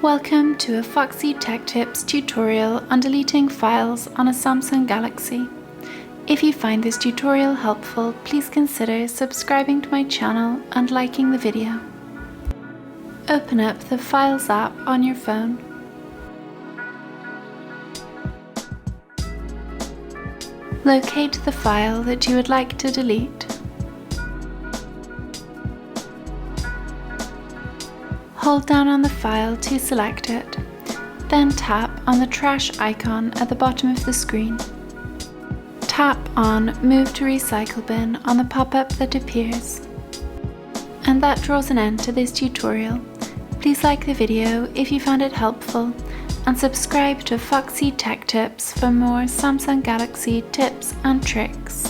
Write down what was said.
Welcome to a Foxy Tech Tips tutorial on deleting files on a Samsung Galaxy. If you find this tutorial helpful, please consider subscribing to my channel and liking the video. Open up the Files app on your phone. Locate the file that you would like to delete. Hold down on the file to select it, then tap on the trash icon at the bottom of the screen. Tap on Move to Recycle Bin on the pop-up that appears. And that draws an end to this tutorial. Please like the video if you found it helpful, and subscribe to Foxy Tech Tips for more Samsung Galaxy tips and tricks.